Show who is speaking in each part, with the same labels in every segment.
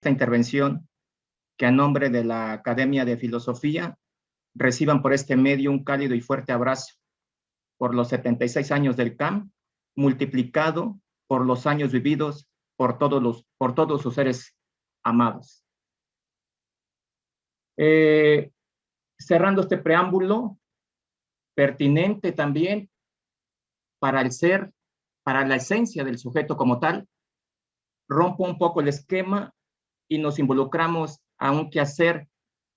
Speaker 1: esta intervención que a nombre de la Academia de Filosofía reciban por este medio un cálido y fuerte abrazo por los 76 años del CAM, multiplicado por los años vividos por todos sus seres amados. Cerrando este preámbulo, pertinente también para el ser, para la esencia del sujeto como tal, rompo un poco el esquema y nos involucramos a un quehacer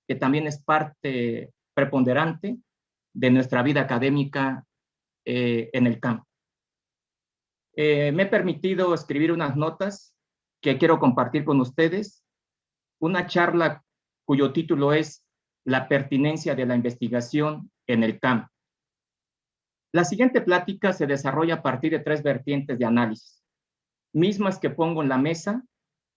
Speaker 1: que también es parte preponderante de nuestra vida académica en el campo. Me he permitido escribir unas notas que quiero compartir con ustedes, una charla cuyo título es La pertinencia de la investigación en el campo. La siguiente plática se desarrolla a partir de 3 vertientes de análisis, mismas que pongo en la mesa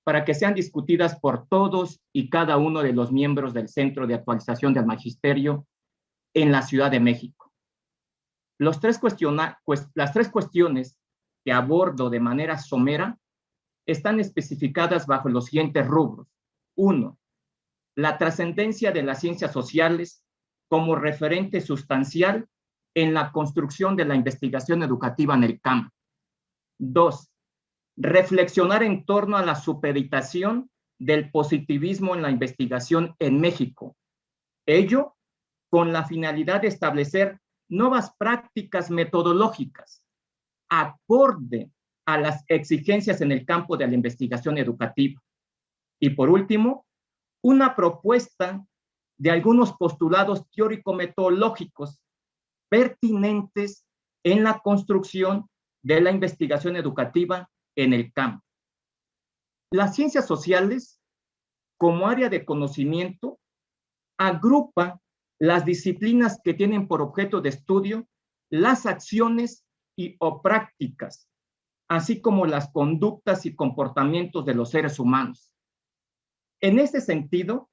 Speaker 1: para que sean discutidas por todos y cada uno de los miembros del Centro de Actualización del Magisterio en la Ciudad de México. Las 3 cuestiones que abordo de manera somera están especificadas bajo los siguientes rubros. 1. La trascendencia de las ciencias sociales como referente sustancial en la construcción de la investigación educativa en el campo. 2. Reflexionar en torno a la supeditación del positivismo en la investigación en México. Ello con la finalidad de establecer nuevas prácticas metodológicas acorde a las exigencias en el campo de la investigación educativa. Y por último, una propuesta de algunos postulados teórico-metodológicos pertinentes en la construcción de la investigación educativa en el campo. Las ciencias sociales, como área de conocimiento, agrupa las disciplinas que tienen por objeto de estudio las acciones o prácticas, así como las conductas y comportamientos de los seres humanos. En ese sentido,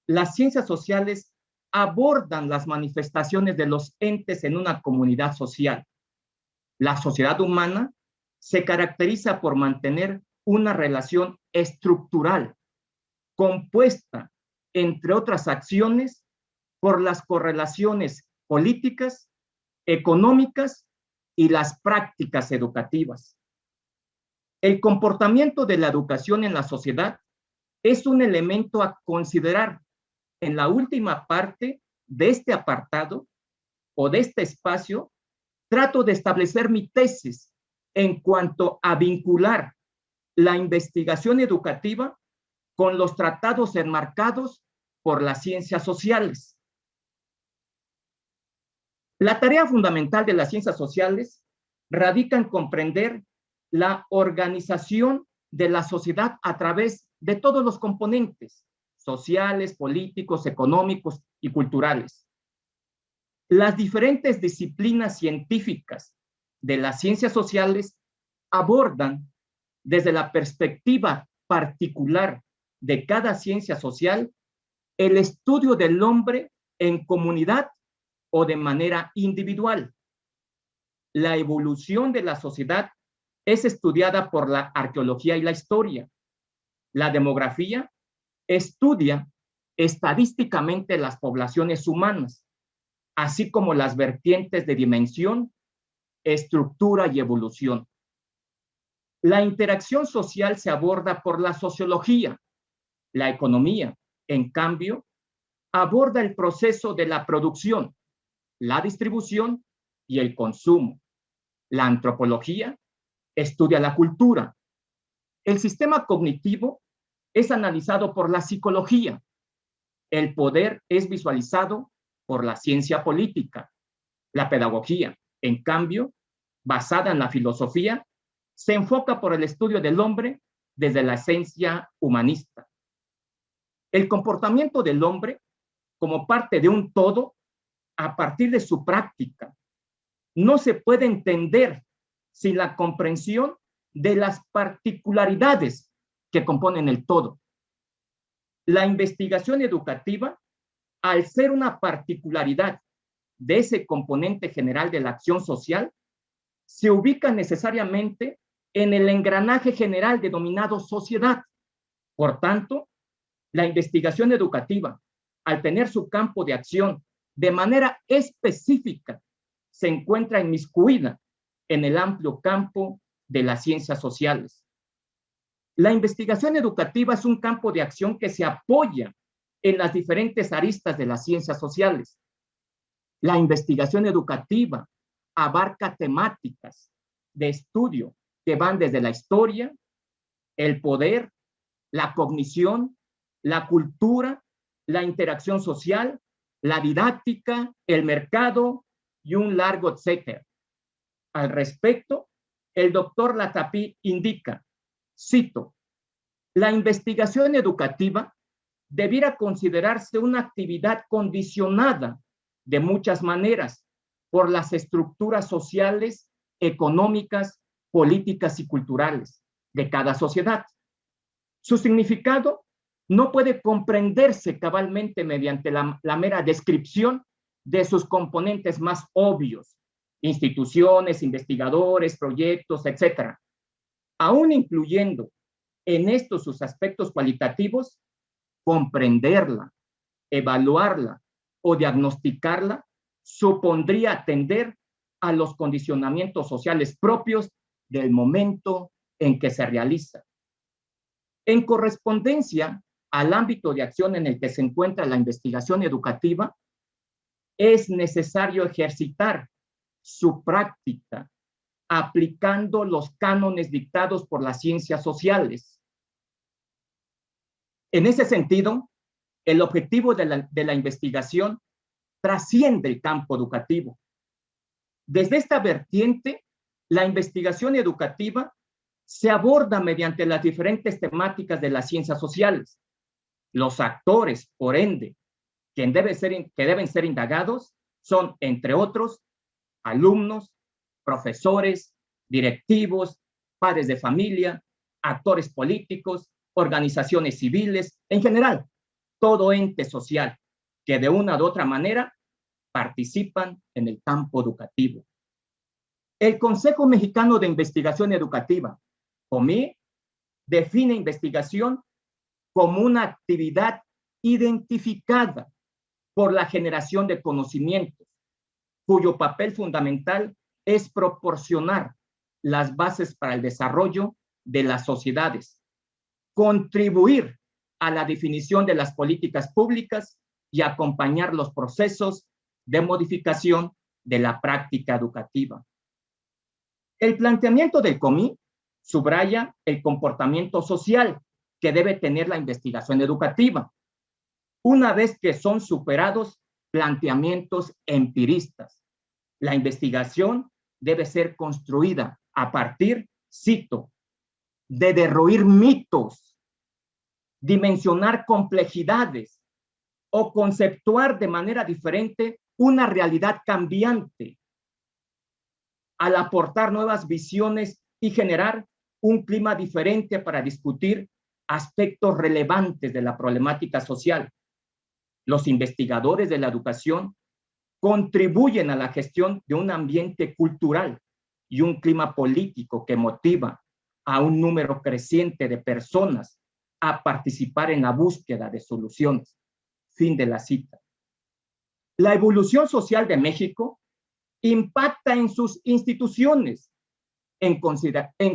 Speaker 1: las ciencias sociales abordan las manifestaciones de los entes en una comunidad social. La sociedad humana se caracteriza por mantener una relación estructural, compuesta, entre otras acciones, por las correlaciones políticas, económicas y las prácticas educativas. El comportamiento de la educación en la sociedad es un elemento a considerar en la última parte de este apartado o de este espacio. Trato de establecer mi tesis en cuanto a vincular la investigación educativa con los tratados enmarcados por las ciencias sociales. La tarea fundamental de las ciencias sociales radica en comprender la organización de la sociedad a través de todos los componentes sociales, políticos, económicos y culturales. Las diferentes disciplinas científicas de las ciencias sociales abordan desde la perspectiva particular de cada ciencia social el estudio del hombre en comunidad o de manera individual. La evolución de la sociedad es estudiada por la arqueología y la historia. La demografía estudia estadísticamente las poblaciones humanas, así como las vertientes de dimensión, estructura y evolución. La interacción social se aborda por la sociología. La economía, en cambio, aborda el proceso de la producción, la distribución y el consumo. La antropología estudia la cultura. El sistema cognitivo es analizado por la psicología. El poder es visualizado por la ciencia política. La pedagogía, en cambio, basada en la filosofía, se enfoca por el estudio del hombre desde la esencia humanista. El comportamiento del hombre como parte de un todo a partir de su práctica no se puede entender sin la comprensión de las particularidades que componen el todo. La investigación educativa, al ser una particularidad de ese componente general de la acción social, se ubica necesariamente en el engranaje general denominado sociedad, Por tanto, la investigación educativa, al tener su campo de acción de manera específica, se encuentra inmiscuida en el amplio campo de las ciencias sociales. La investigación educativa es un campo de acción que se apoya en las diferentes aristas de las ciencias sociales. La investigación educativa abarca temáticas de estudio que van desde la historia, el poder, la cognición, la cultura, la interacción social, la didáctica, el mercado y un largo etcétera. Al respecto, el doctor Latapí indica, cito, la investigación educativa debiera considerarse una actividad condicionada de muchas maneras por las estructuras sociales, económicas, políticas y culturales de cada sociedad. Su significado no puede comprenderse cabalmente mediante la mera descripción de sus componentes más obvios, instituciones, investigadores, proyectos, etc. Aún incluyendo en estos sus aspectos cualitativos, comprenderla, evaluarla o diagnosticarla supondría atender a los condicionamientos sociales propios del momento en que se realiza. En correspondencia al ámbito de acción en el que se encuentra la investigación educativa, es necesario ejercitar su práctica aplicando los cánones dictados por las ciencias sociales. En ese sentido, el objetivo de la investigación trasciende el campo educativo. Desde esta vertiente, la investigación educativa se aborda mediante las diferentes temáticas de las ciencias sociales. Los actores, por ende, que deben ser indagados son, entre otros, alumnos, profesores, directivos, padres de familia, actores políticos, organizaciones civiles, en general, todo ente social que de una u otra manera participan en el campo educativo. El Consejo Mexicano de Investigación Educativa, COMI, define investigación como una actividad identificada por la generación de conocimientos, cuyo papel fundamental es proporcionar las bases para el desarrollo de las sociedades, contribuir a la definición de las políticas públicas y acompañar los procesos de modificación de la práctica educativa. El planteamiento del COMI subraya el comportamiento social que debe tener la investigación educativa, una vez que son superados planteamientos empiristas. La investigación debe ser construida a partir, cito, de derruir mitos, dimensionar complejidades o conceptuar de manera diferente una realidad cambiante, al aportar nuevas visiones y generar un clima diferente para discutir aspectos relevantes de la problemática social. Los investigadores de la educación contribuyen a la gestión de un ambiente cultural y un clima político que motiva a un número creciente de personas a participar en la búsqueda de soluciones. Fin de la cita. La evolución social de México impacta en sus instituciones. En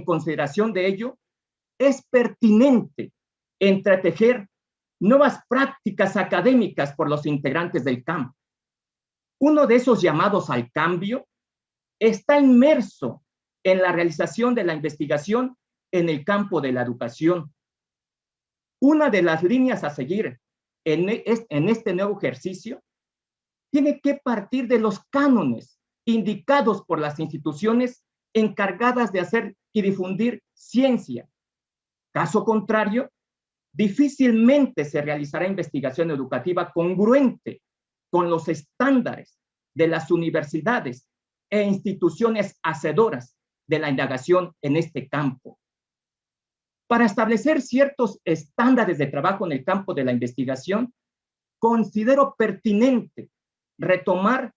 Speaker 1: consideración de ello, es pertinente entretejer nuevas prácticas académicas por los integrantes del campo. Uno de esos llamados al cambio está inmerso en la realización de la investigación en el campo de la educación. Una de las líneas a seguir en este nuevo ejercicio tiene que partir de los cánones indicados por las instituciones encargadas de hacer y difundir ciencia. Caso contrario, difícilmente se realizará investigación educativa congruente con los estándares de las universidades e instituciones hacedoras de la indagación en este campo. Para establecer ciertos estándares de trabajo en el campo de la investigación, considero pertinente retomar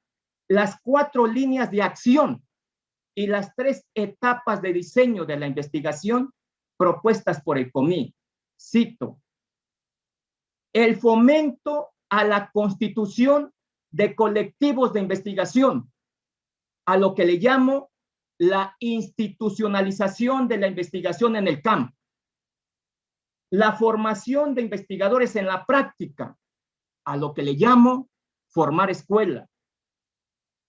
Speaker 1: las 4 líneas de acción y las 3 etapas de diseño de la investigación propuestas por el COMI, cito, el fomento a la constitución de colectivos de investigación, a lo que le llamo la institucionalización de la investigación en el campo, la formación de investigadores en la práctica, a lo que le llamo formar escuela,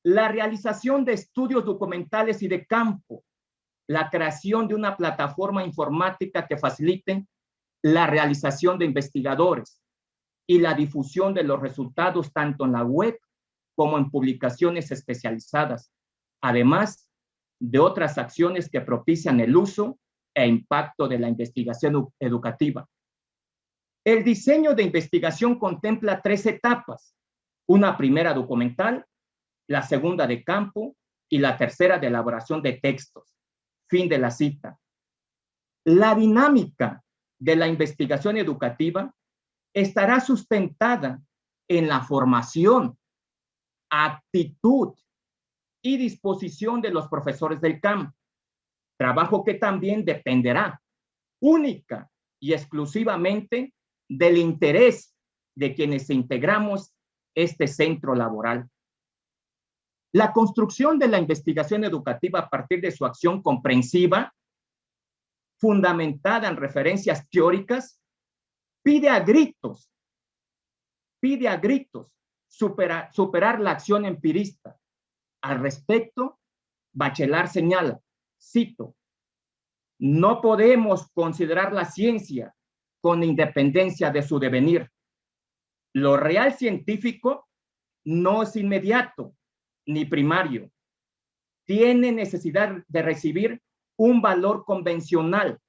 Speaker 1: la realización de estudios documentales y de campo, la creación de una plataforma informática que facilite la realización de investigadores y la difusión de los resultados tanto en la web como en publicaciones especializadas, además de otras acciones que propician el uso e impacto de la investigación educativa. El diseño de investigación contempla 3 etapas, una primera documental, la segunda de campo y la tercera de elaboración de textos. Fin de la cita. La dinámica de la investigación educativa estará sustentada en la formación, actitud y disposición de los profesores del campo, trabajo que también dependerá única y exclusivamente del interés de quienes integramos este centro laboral. La construcción de la investigación educativa a partir de su acción comprensiva, fundamentada en referencias teóricas, pide a gritos superar la acción empirista. Al respecto, Bachelard señala, cito, no podemos considerar la ciencia con independencia de su devenir. Lo real científico no es inmediato ni primario. Tiene necesidad de recibir un valor convencional.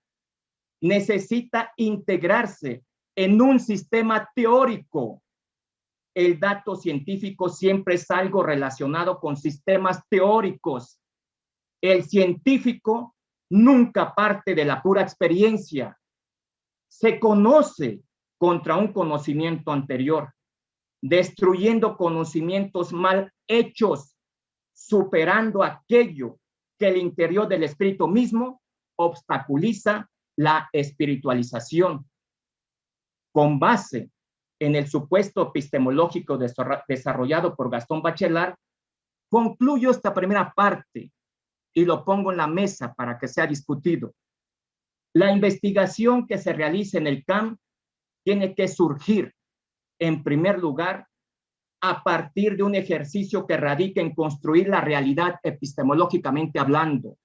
Speaker 1: Necesita integrarse en un sistema teórico. El dato científico siempre es algo relacionado con sistemas teóricos. El científico nunca parte de la pura experiencia. Se conoce contra un conocimiento anterior, destruyendo conocimientos mal hechos, superando aquello que el interior del espíritu mismo obstaculiza la espiritualización. Con base en el supuesto epistemológico desarrollado por Gastón Bachelard, concluyo esta primera parte y lo pongo en la mesa para que sea discutido. La investigación que se realice en el camp tiene que surgir, en primer lugar, a partir de un ejercicio que radica en construir la realidad epistemológicamente hablando.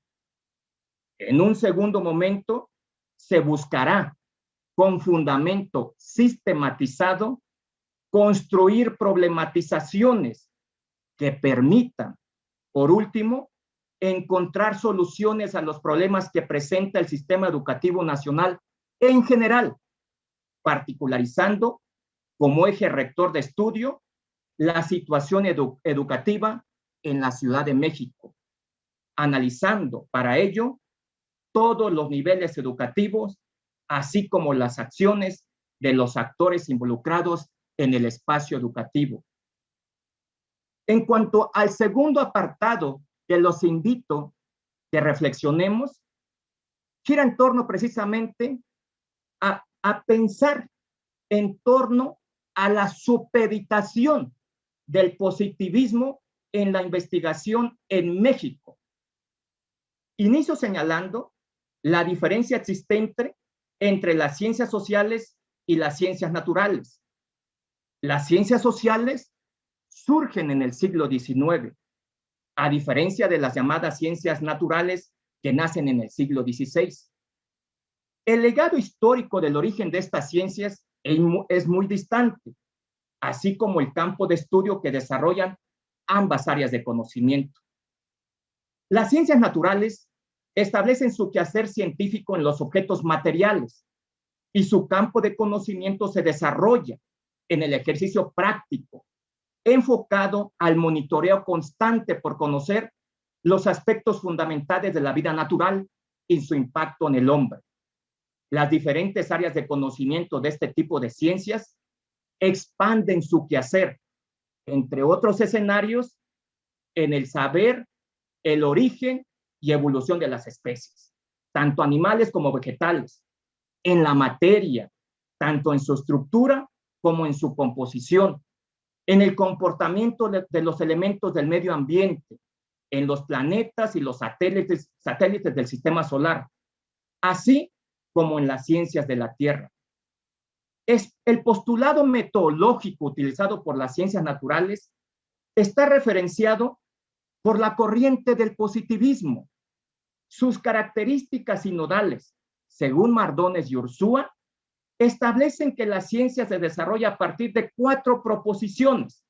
Speaker 1: En un segundo momento, se buscará, con fundamento sistematizado, construir problematizaciones que permitan, por último, encontrar soluciones a los problemas que presenta el sistema educativo nacional en general, particularizando como eje rector de estudio la situación educativa en la Ciudad de México, analizando para ello todos los niveles educativos, así como las acciones de los actores involucrados en el espacio educativo. En cuanto al segundo apartado que los invito que reflexionemos, gira en torno precisamente a pensar en torno a la supeditación del positivismo en la investigación en México. Inicio señalando la diferencia existente entre las ciencias sociales y las ciencias naturales. Las ciencias sociales surgen en el siglo XIX, a diferencia de las llamadas ciencias naturales que nacen en el siglo XVI. El legado histórico del origen de estas ciencias es muy distante, así como el campo de estudio que desarrollan ambas áreas de conocimiento. Las ciencias naturales establecen su quehacer científico en los objetos materiales y su campo de conocimiento se desarrolla en el ejercicio práctico, enfocado al monitoreo constante por conocer los aspectos fundamentales de la vida natural y su impacto en el hombre. Las diferentes áreas de conocimiento de este tipo de ciencias expanden su quehacer, entre otros escenarios, en el saber, el origen y evolución de las especies, tanto animales como vegetales, en la materia, tanto en su estructura como en su composición, en el comportamiento de los elementos del medio ambiente, en los planetas y los satélites del sistema solar, así como en las ciencias de la Tierra. El postulado metodológico utilizado por las ciencias naturales está referenciado por la corriente del positivismo. Sus características sinodales, según Mardones y Ursúa, establecen que la ciencia se desarrolla a partir de 4 proposiciones: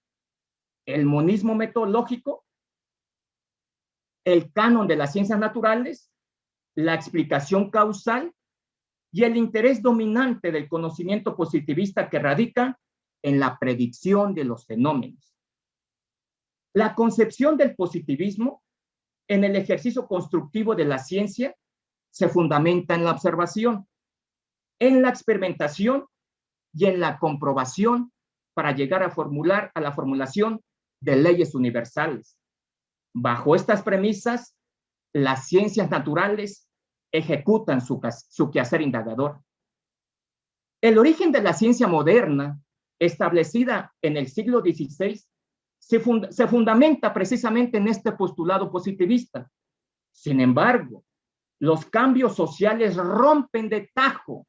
Speaker 1: el monismo metodológico, el canon de las ciencias naturales, la explicación causal y el interés dominante del conocimiento positivista que radica en la predicción de los fenómenos. La concepción del positivismo en el ejercicio constructivo de la ciencia se fundamenta en la observación, en la experimentación y en la comprobación para llegar a la formulación de leyes universales. Bajo estas premisas, las ciencias naturales ejecutan su quehacer indagador. El origen de la ciencia moderna, establecida en el siglo XVI, se fundamenta precisamente en este postulado positivista. Sin embargo, los cambios sociales rompen de tajo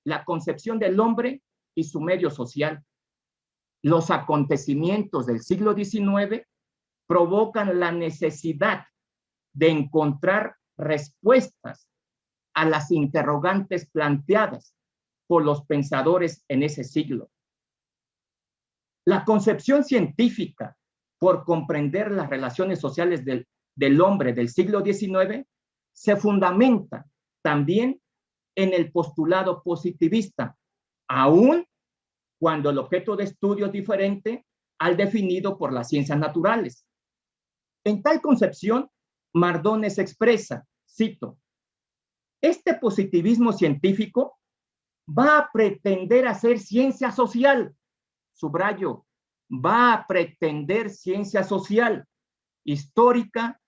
Speaker 1: la concepción del hombre y su medio social. Los acontecimientos del siglo XIX provocan la necesidad de encontrar respuestas a las interrogantes planteadas por los pensadores en ese siglo. La concepción científica por comprender las relaciones sociales del hombre del siglo XIX se fundamenta también en el postulado positivista, aun cuando el objeto de estudio es diferente al definido por las ciencias naturales. En tal concepción, Mardones expresa, cito, este positivismo científico va a pretender hacer ciencia social, subrayo, va a pretender ciencia social, histórica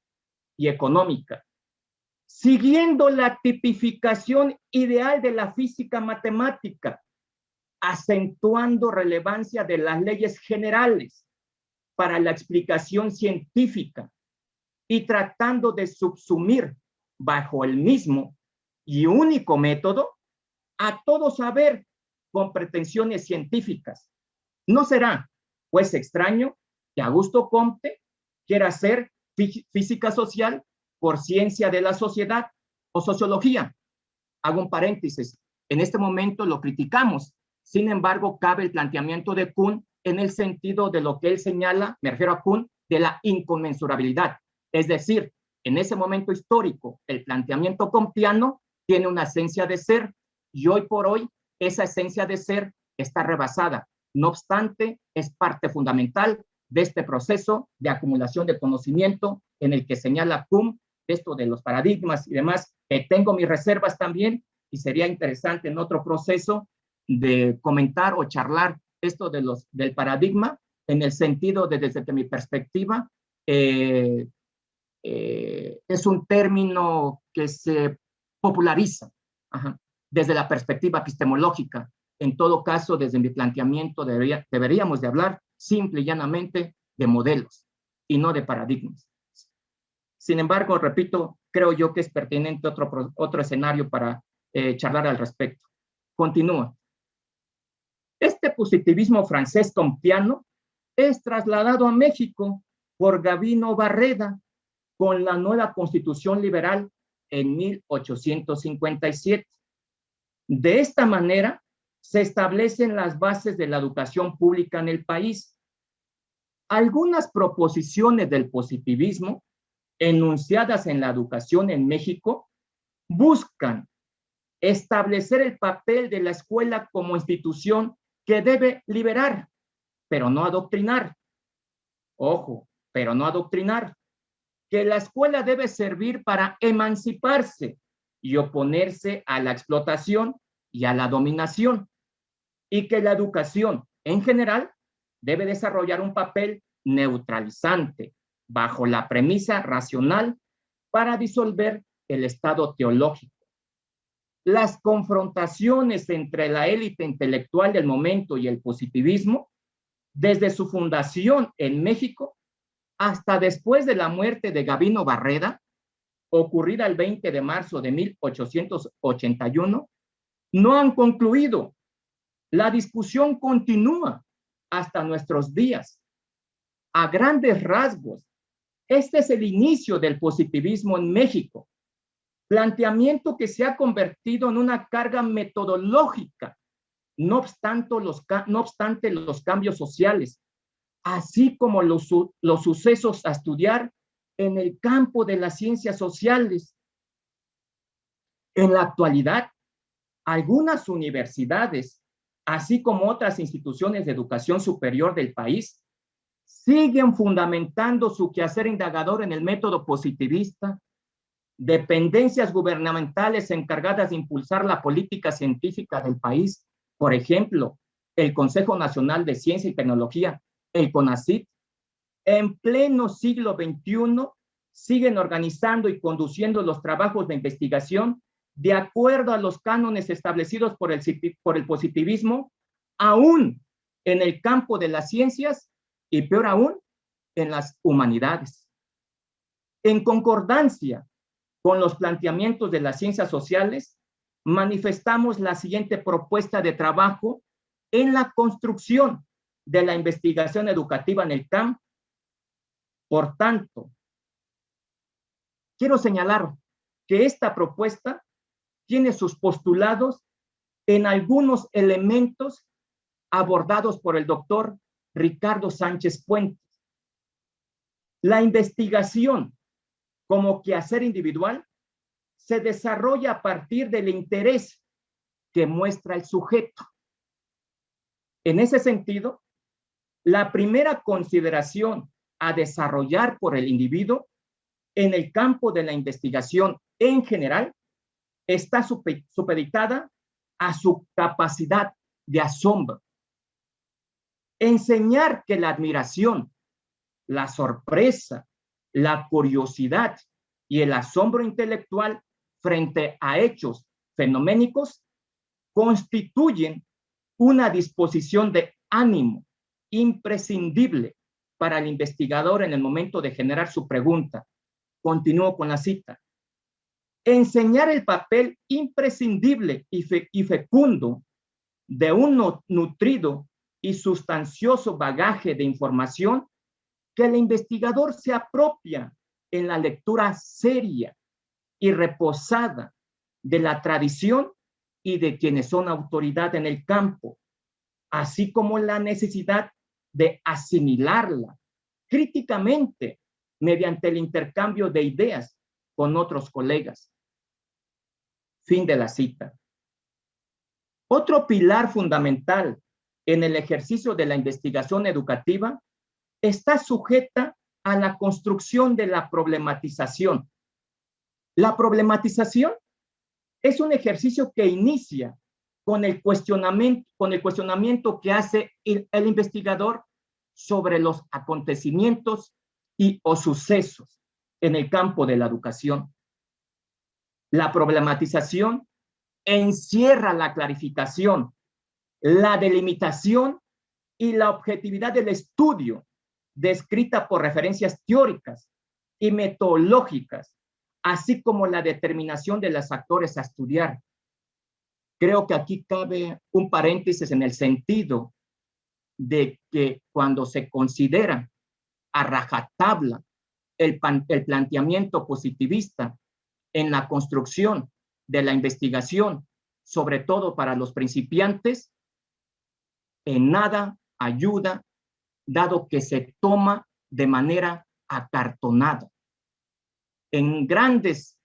Speaker 1: y económica, siguiendo la tipificación ideal de la física matemática, acentuando relevancia de las leyes generales para la explicación científica y tratando de subsumir bajo el mismo y único método a todo saber con pretensiones científicas. No será, pues, extraño que Augusto Comte quiera hacer física social por ciencia de la sociedad o sociología. Hago un paréntesis. En este momento lo criticamos. Sin embargo, cabe el planteamiento de Kuhn en el sentido de lo que él señala, me refiero a Kuhn, de la inconmensurabilidad. Es decir, en ese momento histórico, el planteamiento comtiano tiene una esencia de ser y hoy por hoy esa esencia de ser está rebasada. No obstante, es parte fundamental de este proceso de acumulación de conocimiento en el que señala Kuhn esto de los paradigmas y demás. Tengo mis reservas también y sería interesante en otro proceso de comentar o charlar esto del paradigma en el sentido de, desde mi perspectiva, es un término que se populariza desde la perspectiva epistemológica. En todo caso, desde mi planteamiento, deberíamos de hablar simple y llanamente de modelos y no de paradigmas. Sin embargo, repito, creo yo que es pertinente otro escenario para charlar al respecto. Continúa. Este positivismo francés comtiano es trasladado a México por Gavino Barreda con la nueva Constitución Liberal en 1857. De esta manera, se establecen las bases de la educación pública en el país. Algunas proposiciones del positivismo enunciadas en la educación en México buscan establecer el papel de la escuela como institución que debe liberar, pero no adoctrinar. Ojo, pero no adoctrinar. Que la escuela debe servir para emanciparse y oponerse a la explotación y a la dominación. Y que la educación, en general, debe desarrollar un papel neutralizante bajo la premisa racional para disolver el estado teológico. las confrontaciones entre la élite intelectual del momento y el positivismo, desde su fundación en México hasta después de la muerte de Gabino Barreda, ocurrida el 20 de marzo de 1881, no han concluido. La discusión continúa hasta nuestros días. A grandes rasgos, este es el inicio del positivismo en México, planteamiento que se ha convertido en una carga metodológica, no obstante los cambios sociales, así como los sucesos a estudiar en el campo de las ciencias sociales. En la actualidad, algunas universidades, así como otras instituciones de educación superior del país, siguen fundamentando su quehacer indagador en el método positivista. Dependencias gubernamentales encargadas de impulsar la política científica del país, por ejemplo, el Consejo Nacional de Ciencia y Tecnología, el CONACYT, en pleno siglo XXI, siguen organizando y conduciendo los trabajos de investigación de acuerdo a los cánones establecidos por el positivismo, aún en el campo de las ciencias y peor aún, en las humanidades. En concordancia con los planteamientos de las ciencias sociales, manifestamos la siguiente propuesta de trabajo en la construcción de la investigación educativa en el campo. Por tanto, quiero señalar que esta propuesta tiene sus postulados en algunos elementos abordados por el doctor Ricardo Sánchez Puentes. La investigación como quehacer individual se desarrolla a partir del interés que muestra el sujeto. En ese sentido, la primera consideración a desarrollar por el individuo en el campo de la investigación en general está supeditada a su capacidad de asombro. Enseñar que la admiración, la sorpresa, la curiosidad y el asombro intelectual frente a hechos fenoménicos constituyen una disposición de ánimo imprescindible para el investigador en el momento de generar su pregunta. Continúo con la cita. Enseñar el papel imprescindible y fecundo de un nutrido y sustancioso bagaje de información que el investigador se apropia en la lectura seria y reposada de la tradición y de quienes son autoridad en el campo, así como la necesidad de asimilarla críticamente mediante el intercambio de ideas con otros colegas. Fin de la cita. Otro pilar fundamental en el ejercicio de la investigación educativa está sujeta a la construcción de la problematización. La problematización es un ejercicio que inicia con el cuestionamiento que hace el investigador sobre los acontecimientos y o sucesos en el campo de la educación. La problematización encierra la clarificación, la delimitación y la objetividad del estudio, descrita por referencias teóricas y metodológicas, así como la determinación de los actores a estudiar. Creo que aquí cabe un paréntesis en el sentido de que cuando se considera a rajatabla el planteamiento positivista en la construcción de la investigación, sobre todo para los principiantes, en nada ayuda, dado que se toma de manera acartonada. En grandes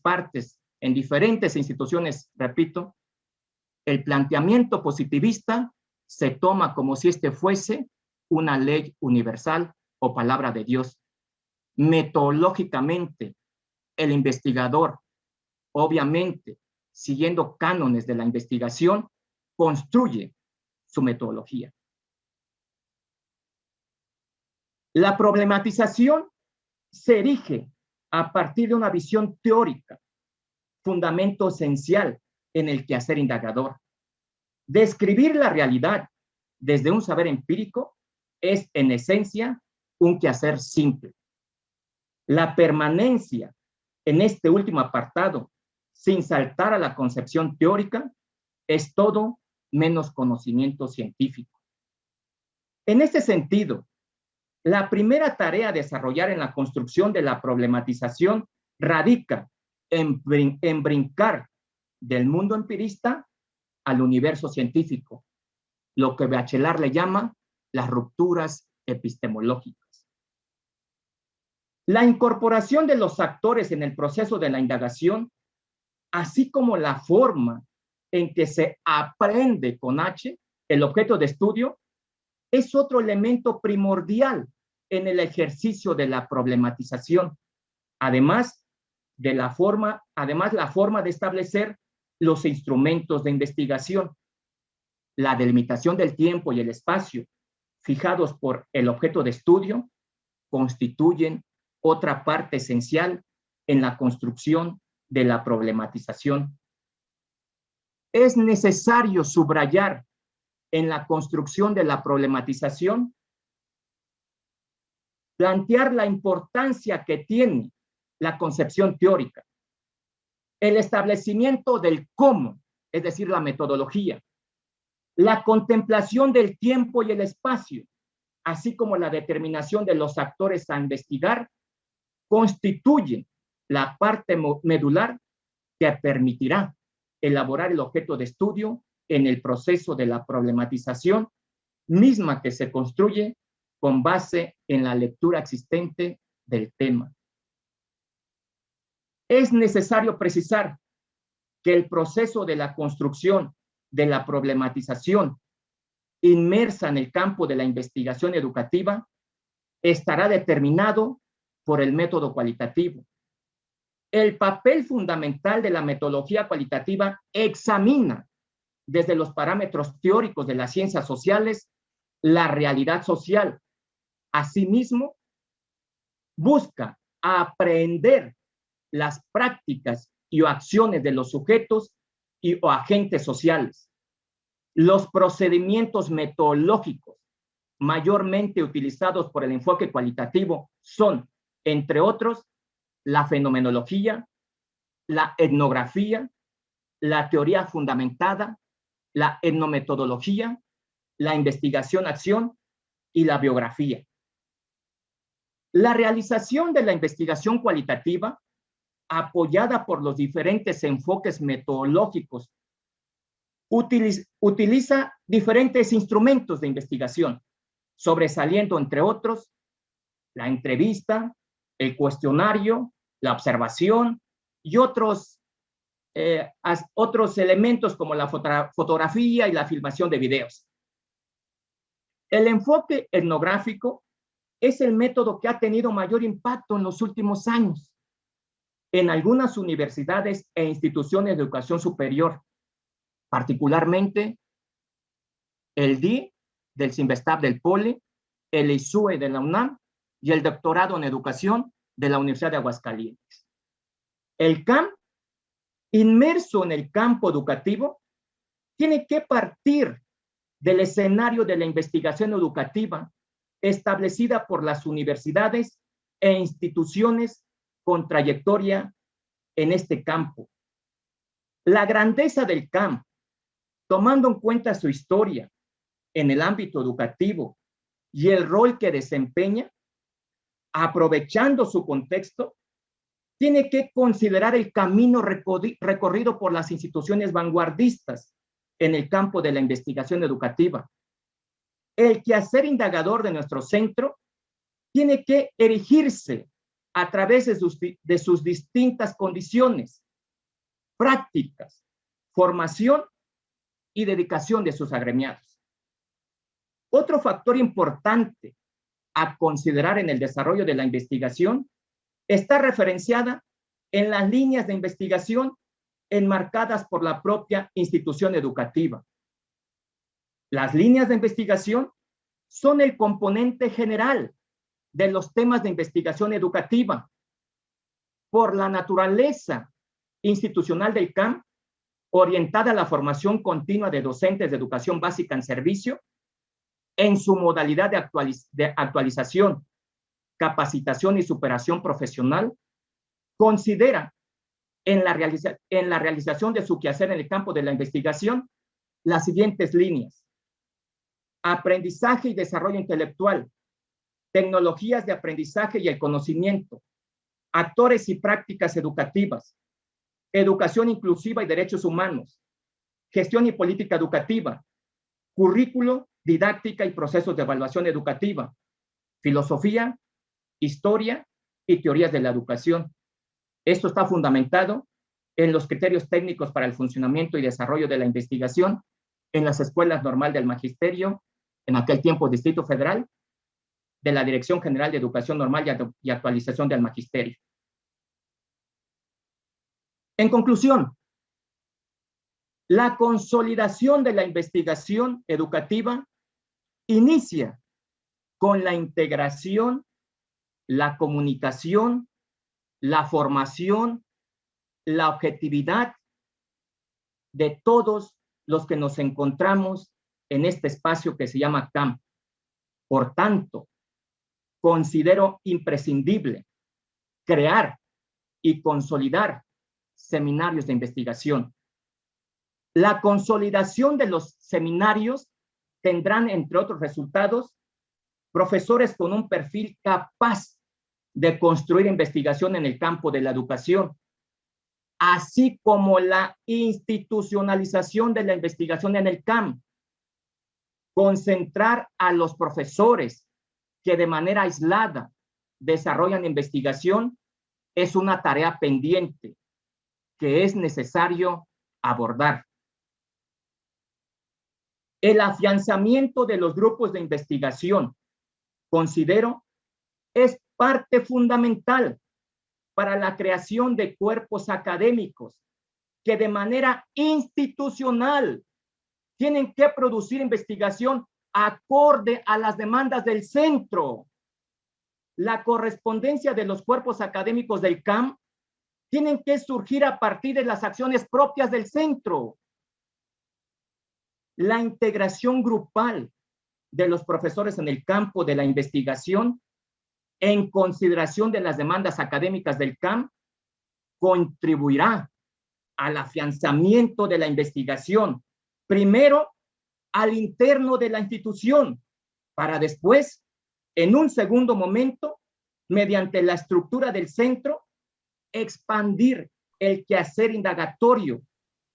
Speaker 1: partes, en diferentes instituciones, repito, el planteamiento positivista se toma como si este fuese una ley universal o palabra de Dios. Metodológicamente, el investigador, obviamente, siguiendo cánones de la investigación, construye su metodología. La problematización se erige a partir de una visión teórica, fundamento esencial en el quehacer indagador. Describir la realidad desde un saber empírico es, en esencia, un quehacer simple. La permanencia en este último apartado, sin saltar a la concepción teórica, es todo menos conocimiento científico. En este sentido, la primera tarea a desarrollar en la construcción de la problematización radica en brincar del mundo empirista al universo científico, lo que Bachelard le llama las rupturas epistemológicas. La incorporación de los actores en el proceso de la indagación, así como la forma en que se aprende con H, el objeto de estudio, es otro elemento primordial en el ejercicio de la problematización. Además, la forma de establecer los instrumentos de investigación. La delimitación del tiempo y el espacio fijados por el objeto de estudio constituyen otra parte esencial en la construcción de la problematización. Es necesario subrayar en la construcción de la problematización, plantear la importancia que tiene la concepción teórica, el establecimiento del cómo, es decir, la metodología, la contemplación del tiempo y el espacio, así como la determinación de los actores a investigar, constituyen la parte medular que permitirá elaborar el objeto de estudio en el proceso de la problematización, misma que se construye con base en la lectura existente del tema. Es necesario precisar que el proceso de la construcción de la problematización inmersa en el campo de la investigación educativa estará determinado por el método cualitativo. El papel fundamental de la metodología cualitativa examina desde los parámetros teóricos de las ciencias sociales la realidad social. Asimismo, busca aprehender las prácticas y acciones de los sujetos o agentes sociales. Los procedimientos metodológicos mayormente utilizados por el enfoque cualitativo son, entre otros, la fenomenología, la etnografía, la teoría fundamentada, la etnometodología, la investigación-acción y la biografía. La realización de la investigación cualitativa, apoyada por los diferentes enfoques metodológicos, utiliza diferentes instrumentos de investigación, sobresaliendo, entre otros, la entrevista, el cuestionario, la observación y otros elementos como la fotografía y la filmación de videos. El enfoque etnográfico es el método que ha tenido mayor impacto en los últimos años en algunas universidades e instituciones de educación superior, particularmente el DI del CINVESTAB del POLE, el ISUE de la UNAM y el doctorado en educación de la Universidad de Aguascalientes. El CAM, inmerso en el campo educativo, tiene que partir del escenario de la investigación educativa establecida por las universidades e instituciones con trayectoria en este campo. La grandeza del CAM, tomando en cuenta su historia en el ámbito educativo y el rol que desempeña, aprovechando su contexto, tiene que considerar el camino recorrido por las instituciones vanguardistas en el campo de la investigación educativa. El quehacer indagador de nuestro centro tiene que erigirse a través de sus distintas condiciones, prácticas, formación y dedicación de sus agremiados. Otro factor importante a considerar en el desarrollo de la investigación está referenciada en las líneas de investigación enmarcadas por la propia institución educativa. Las líneas de investigación son el componente general de los temas de investigación educativa. Por la naturaleza institucional del CAM, orientada a la formación continua de docentes de educación básica en servicio, en su modalidad de actualización, capacitación y superación profesional, considera en la realización de su quehacer en el campo de la investigación las siguientes líneas: aprendizaje y desarrollo intelectual, tecnologías de aprendizaje y el conocimiento, actores y prácticas educativas, educación inclusiva y derechos humanos, gestión y política educativa, currículo, didáctica y procesos de evaluación educativa, filosofía, historia y teorías de la educación. Esto está fundamentado en los criterios técnicos para el funcionamiento y desarrollo de la investigación en las escuelas normal del magisterio, en aquel tiempo Distrito Federal, de la Dirección General de Educación Normal y Actualización del Magisterio. En conclusión, la consolidación de la investigación educativa inicia con la integración, la comunicación, la formación, la objetividad de todos los que nos encontramos en este espacio que se llama CAM. Por tanto, considero imprescindible crear y consolidar seminarios de investigación. La consolidación de los seminarios tendrán, entre otros resultados, profesores con un perfil capaz de construir investigación en el campo de la educación, así como la institucionalización de la investigación en el CAM. Concentrar a los profesores que de manera aislada desarrollan investigación es una tarea pendiente que es necesario abordar. El afianzamiento de los grupos de investigación, considero, es parte fundamental para la creación de cuerpos académicos que de manera institucional tienen que producir investigación acorde a las demandas del centro. La correspondencia de los cuerpos académicos del CAM tienen que surgir a partir de las acciones propias del centro. La integración grupal de los profesores en el campo de la investigación, en consideración de las demandas académicas del CAM, contribuirá al afianzamiento de la investigación, primero al interno de la institución, para después, en un segundo momento, mediante la estructura del centro, expandir el quehacer indagatorio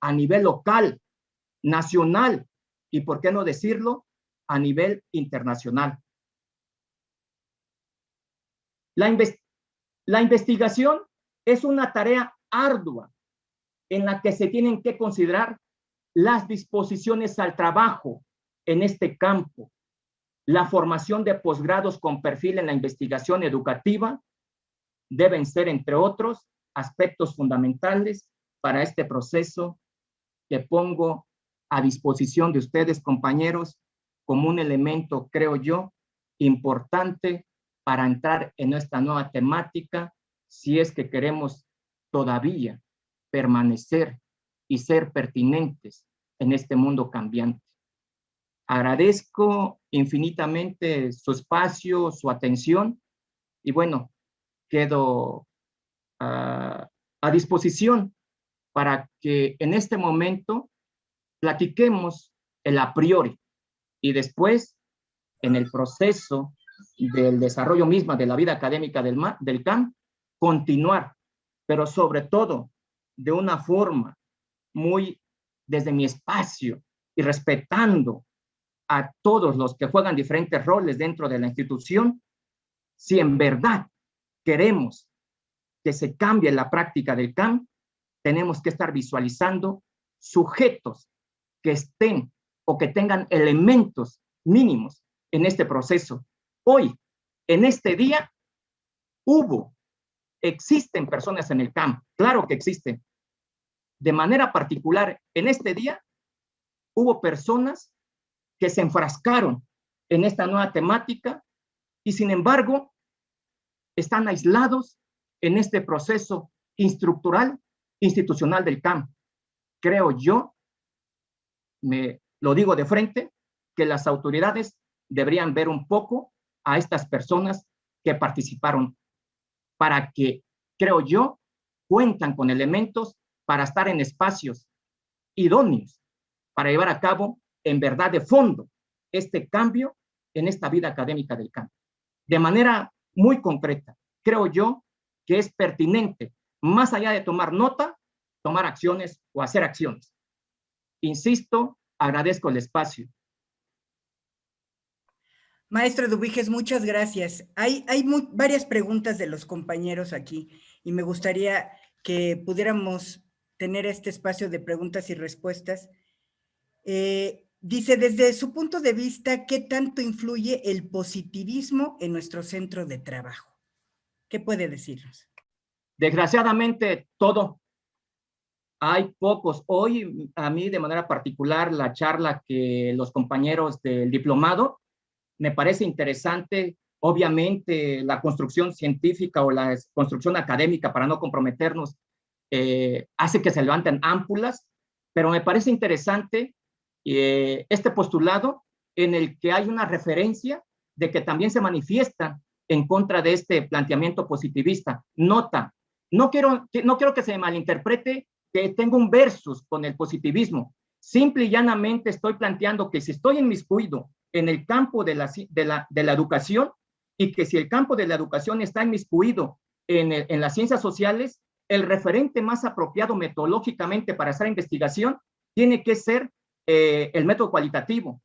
Speaker 1: a nivel local, nacional y, por qué no decirlo, a nivel internacional. La investigación es una tarea ardua en la que se tienen que considerar las disposiciones al trabajo en este campo, la formación de posgrados con perfil en la investigación educativa deben ser, entre otros, aspectos fundamentales para este proceso que pongo a disposición de ustedes, compañeros, como un elemento, creo yo, importante para entrar en esta nueva temática, si es que queremos todavía permanecer y ser pertinentes en este mundo cambiante. Agradezco infinitamente su espacio, su atención, y bueno, quedo a disposición para que en este momento platiquemos el a priori y después, en el proceso del desarrollo misma de la vida académica del CAM, continuar, pero sobre todo de una forma muy desde mi espacio y respetando a todos los que juegan diferentes roles dentro de la institución. Si en verdad queremos que se cambie la práctica del CAM, tenemos que estar visualizando sujetos que estén o que tengan elementos mínimos en este proceso. Hoy, en este día, existen personas en el CAM, claro que existen. De manera particular, en este día, hubo personas que se enfrascaron en esta nueva temática y, sin embargo, están aislados en este proceso estructural institucional del CAM. Creo yo, me lo digo de frente, que las autoridades deberían ver un poco a estas personas que participaron para que, creo yo, cuentan con elementos para estar en espacios idóneos para llevar a cabo, en verdad, de fondo, este cambio en esta vida académica del CAM. De manera muy concreta, creo yo que es pertinente, más allá de tomar nota, tomar acciones o hacer acciones. Insisto, agradezco el espacio.
Speaker 2: Maestro Eduviges, muchas gracias. Hay varias preguntas de los compañeros aquí y me gustaría que pudiéramos tener este espacio de preguntas y respuestas. Dice, desde su punto de vista, ¿qué tanto influye el positivismo en nuestro centro de trabajo? ¿Qué puede decirnos?
Speaker 1: Desgraciadamente, todo. Hay pocos. Hoy, a mí, de manera particular, la charla que los compañeros del diplomado, me parece interesante. Obviamente, la construcción científica o la construcción académica, para no comprometernos, hace que se levanten ámpulas, pero me parece interesante este postulado en el que hay una referencia de que también se manifiesta en contra de este planteamiento positivista. Nota, no quiero que se malinterprete que tengo un versus con el positivismo. Simple y llanamente estoy planteando que si estoy inmiscuido en el campo de la educación y que si el campo de la educación está inmiscuido en las ciencias sociales, el referente más apropiado metodológicamente para hacer investigación tiene que ser el método cualitativo.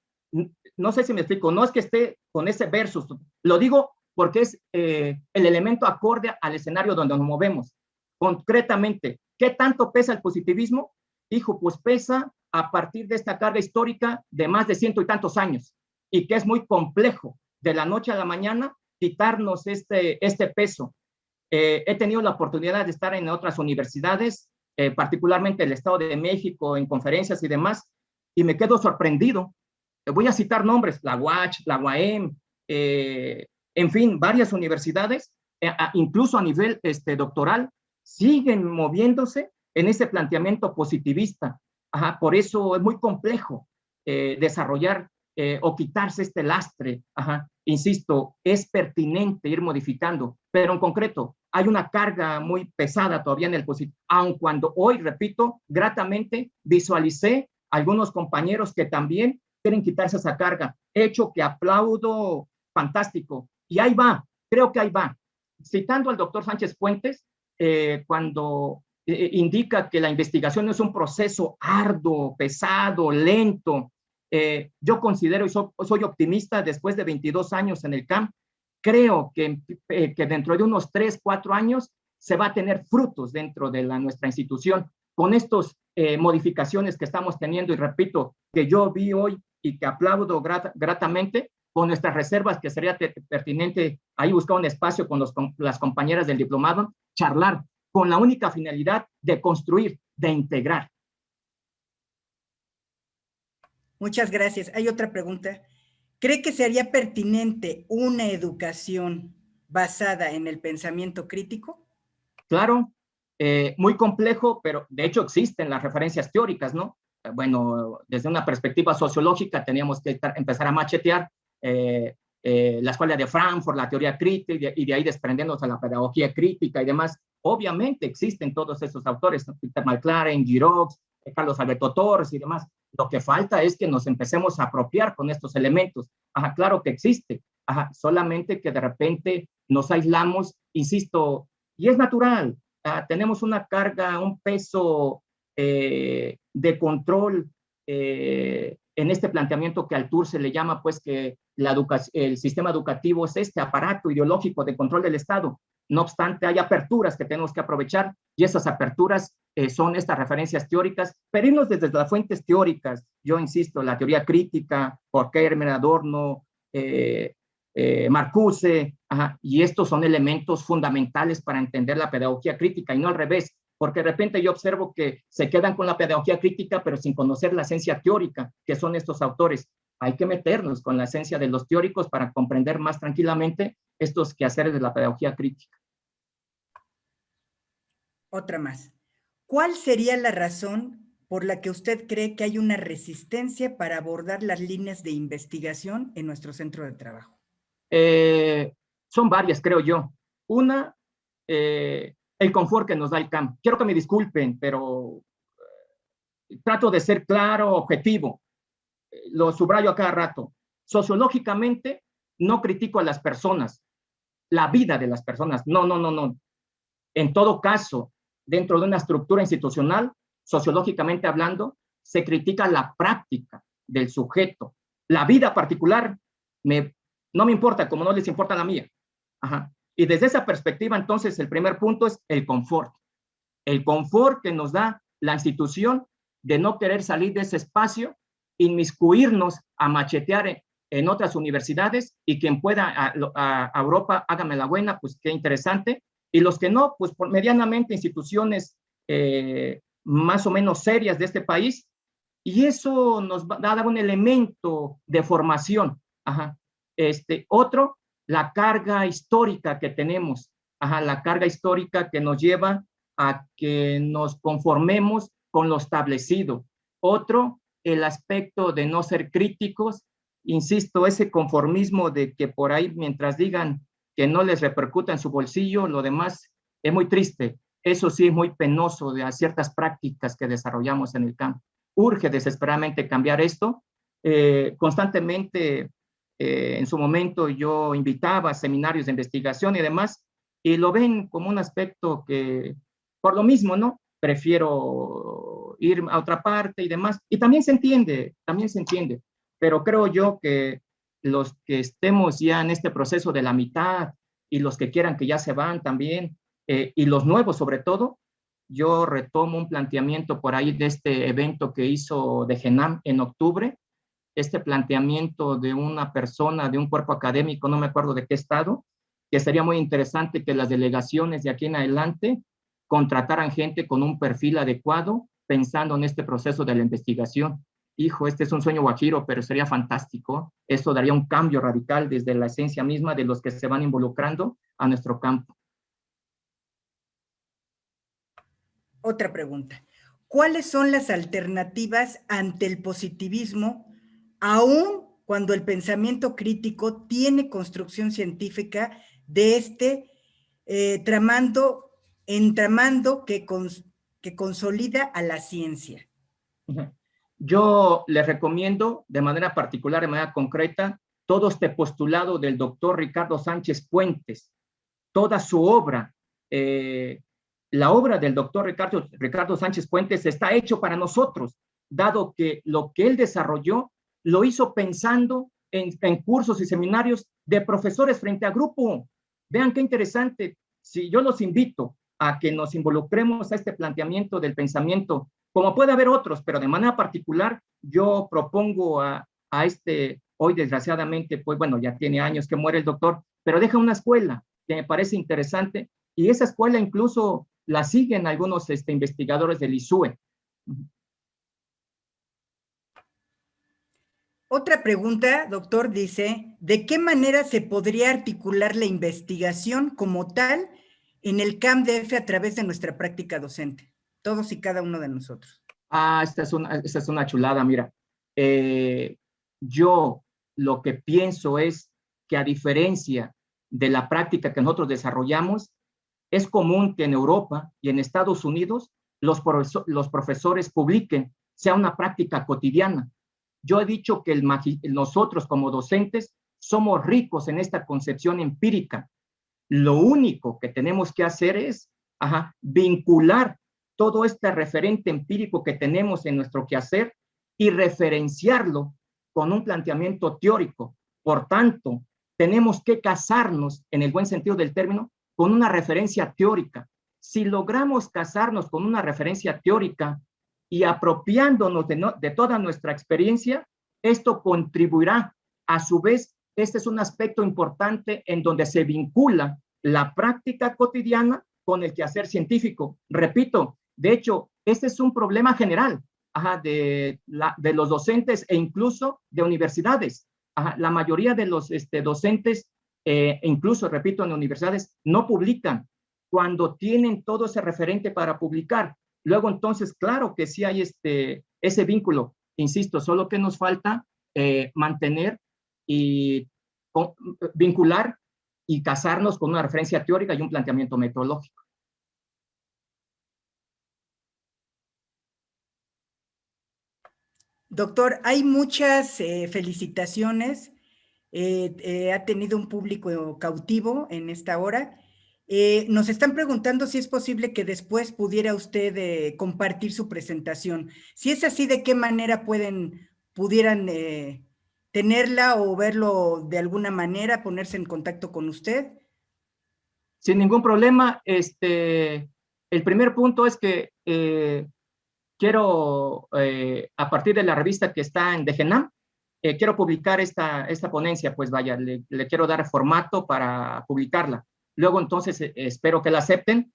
Speaker 1: No sé si me explico, no es que esté con ese versus, lo digo porque es el elemento acorde al escenario donde nos movemos. Concretamente, ¿qué tanto pesa el positivismo? Hijo, pues pesa a partir de esta carga histórica de más de 100 y tantos años, y que es muy complejo de la noche a la mañana quitarnos este peso. He tenido la oportunidad de estar en otras universidades, particularmente el Estado de México, en conferencias y demás, y me quedo sorprendido. Voy a citar nombres, la UACH, la UAM, en fin, varias universidades, incluso a nivel doctoral, siguen moviéndose en ese planteamiento positivista. Ajá, por eso es muy complejo desarrollar o quitarse este lastre. Ajá. Insisto, es pertinente ir modificando, pero en concreto hay una carga muy pesada todavía en el positivo, aun cuando hoy, repito, gratamente visualicé algunos compañeros que también quieren quitarse esa carga, hecho que aplaudo, fantástico, y ahí va, creo que ahí va. Citando al doctor Sánchez Puentes, cuando indica que la investigación es un proceso arduo, pesado, lento, yo considero y soy optimista después de 22 años en el CAM, creo que dentro de unos 3, 4 años se va a tener frutos dentro de nuestra institución con estas modificaciones que estamos teniendo, y repito, que yo vi hoy y que aplaudo gratamente, con nuestras reservas, que sería pertinente ahí buscar un espacio con las compañeras del diplomado, charlar con la única finalidad de construir, de integrar.
Speaker 2: Muchas gracias. Hay otra pregunta. ¿Cree que sería pertinente una educación basada en el pensamiento crítico?
Speaker 1: Claro, muy complejo, pero de hecho existen las referencias teóricas, ¿no? Bueno, desde una perspectiva sociológica teníamos que empezar a machetear la escuela de Frankfurt, la teoría crítica, y de ahí desprendiéndose la pedagogía crítica y demás. Obviamente existen todos esos autores, ¿no? Peter McLaren, Giroux, Carlos Alberto Torres y demás. Lo que falta es que nos empecemos a apropiar con estos elementos. Ajá, claro que existe. Ajá, solamente que de repente nos aislamos, insisto, y es natural. Tenemos una carga, un peso de control en este planteamiento que al TUR se le llama, pues, que el sistema educativo es este aparato ideológico de control del Estado. No obstante, hay aperturas que tenemos que aprovechar, y esas aperturas son estas referencias teóricas, pero irnos desde las fuentes teóricas. Yo insisto, la teoría crítica, Horkheimer, Adorno, Marcuse, y estos son elementos fundamentales para entender la pedagogía crítica, y no al revés, porque de repente yo observo que se quedan con la pedagogía crítica, pero sin conocer la esencia teórica, que son estos autores. Hay que meternos con la esencia de los teóricos para comprender más tranquilamente estos quehaceres de la pedagogía crítica.
Speaker 2: Otra más. ¿Cuál sería la razón por la que usted cree que hay una resistencia para abordar las líneas de investigación en nuestro centro de trabajo?
Speaker 1: Son varias, creo yo. Una, el confort que nos da el campo. Quiero que me disculpen, pero trato de ser claro, objetivo. Lo subrayo a cada rato. Sociológicamente, no critico a las personas, la vida de las personas. No, no, no, no. En todo caso, dentro de una estructura institucional, sociológicamente hablando, se critica la práctica del sujeto. La vida particular no me importa, como no les importa la mía. Ajá. Y desde esa perspectiva, entonces, el primer punto es el confort. El confort que nos da la institución de no querer salir de ese espacio, inmiscuirnos a machetear en otras universidades, y quien pueda a Europa, hágame la buena, pues qué interesante, y los que no, pues por medianamente instituciones más o menos serias de este país, y eso nos va a dar un elemento de formación. Ajá. Otro, la carga histórica que tenemos, ajá, la carga histórica que nos lleva a que nos conformemos con lo establecido. Otro, el aspecto de no ser críticos, insisto, ese conformismo de que por ahí mientras digan que no les repercuta en su bolsillo, lo demás es muy triste. Eso sí es muy penoso de ciertas prácticas que desarrollamos en el campo. Urge desesperadamente cambiar esto. Constantemente, en su momento, yo invitaba a seminarios de investigación y demás, y lo ven como un aspecto que, por lo mismo, ¿no? Prefiero ir a otra parte y demás. Y también se entiende, pero creo yo que los que estemos ya en este proceso de la mitad y los que quieran que ya se van también, y los nuevos sobre todo, yo retomo un planteamiento por ahí de este evento que hizo de GENAM en octubre, este planteamiento de una persona, de un cuerpo académico, no me acuerdo de qué estado, que sería muy interesante que las delegaciones de aquí en adelante contrataran gente con un perfil adecuado, pensando en este proceso de la investigación. Hijo, este es un sueño guajiro, pero sería fantástico. Esto daría un cambio radical desde la esencia misma de los que se van involucrando a nuestro campo.
Speaker 2: Otra pregunta. ¿Cuáles son las alternativas ante el positivismo, aun cuando el pensamiento crítico tiene construcción científica de entramando que consolida a la ciencia?
Speaker 1: Yo les recomiendo de manera particular, de manera concreta, todo este postulado del doctor Ricardo Sánchez Puentes, toda su obra. La obra del doctor Ricardo Sánchez Puentes está hecho para nosotros, dado que lo que él desarrolló lo hizo pensando en cursos y seminarios de profesores frente a grupo. Vean qué interesante. Si yo los invito a que nos involucremos a este planteamiento del pensamiento, como puede haber otros, pero de manera particular, yo propongo a hoy desgraciadamente, pues bueno, ya tiene años que muere el doctor, pero deja una escuela que me parece interesante, y esa escuela incluso la siguen algunos investigadores del ISUE.
Speaker 2: Otra pregunta, doctor, dice, ¿de qué manera se podría articular la investigación como tal en el CAMDF a través de nuestra práctica docente? Todos y cada uno de nosotros.
Speaker 1: Esta es una chulada, mira. Yo lo que pienso es que, a diferencia de la práctica que nosotros desarrollamos, es común que en Europa y en Estados Unidos los profesores publiquen, sea una práctica cotidiana. Yo he dicho que nosotros como docentes somos ricos en esta concepción empírica. Lo único que tenemos que hacer es vincular todo este referente empírico que tenemos en nuestro quehacer y referenciarlo con un planteamiento teórico. Por tanto, tenemos que casarnos, en el buen sentido del término, con una referencia teórica. Si logramos casarnos con una referencia teórica y apropiándonos de toda nuestra experiencia, esto contribuirá. A su vez, este es un aspecto importante en donde se vincula la práctica cotidiana con el quehacer científico. Repito, de hecho, este es un problema general de los docentes e incluso de universidades. La mayoría de los docentes, incluso, repito, en universidades, no publican cuando tienen todo ese referente para publicar. Luego, entonces, claro que sí hay ese vínculo, insisto, solo que nos falta mantener y vincular y casarnos con una referencia teórica y un planteamiento metodológico.
Speaker 2: Doctor, hay muchas felicitaciones. Ha tenido un público cautivo en esta hora. Nos están preguntando si es posible que después pudiera usted compartir su presentación. Si es así, ¿de qué manera pudieran tenerla o verlo de alguna manera, ponerse en contacto con usted?
Speaker 1: Sin ningún problema. El primer punto es que quiero, a partir de la revista que está en DGNAM, quiero publicar esta ponencia, pues vaya, le quiero dar formato para publicarla. Luego, entonces, espero que la acepten,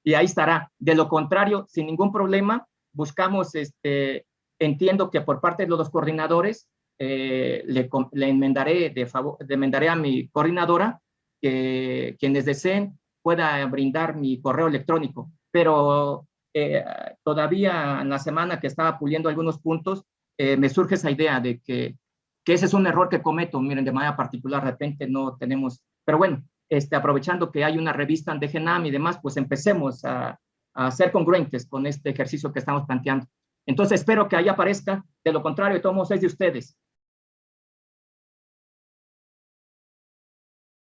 Speaker 1: y ahí estará. De lo contrario, sin ningún problema, buscamos, entiendo que por parte de los coordinadores, le enmendaré a mi coordinadora que quienes deseen pueda brindar mi correo electrónico, pero todavía en la semana que estaba puliendo algunos puntos, me surge esa idea de que ese es un error que cometo, miren, de manera particular, de repente no tenemos, pero bueno, aprovechando que hay una revista en DGNAM y demás, pues empecemos a ser congruentes con este ejercicio que estamos planteando. Entonces espero que ahí aparezca, de lo contrario, de todos modos es de ustedes.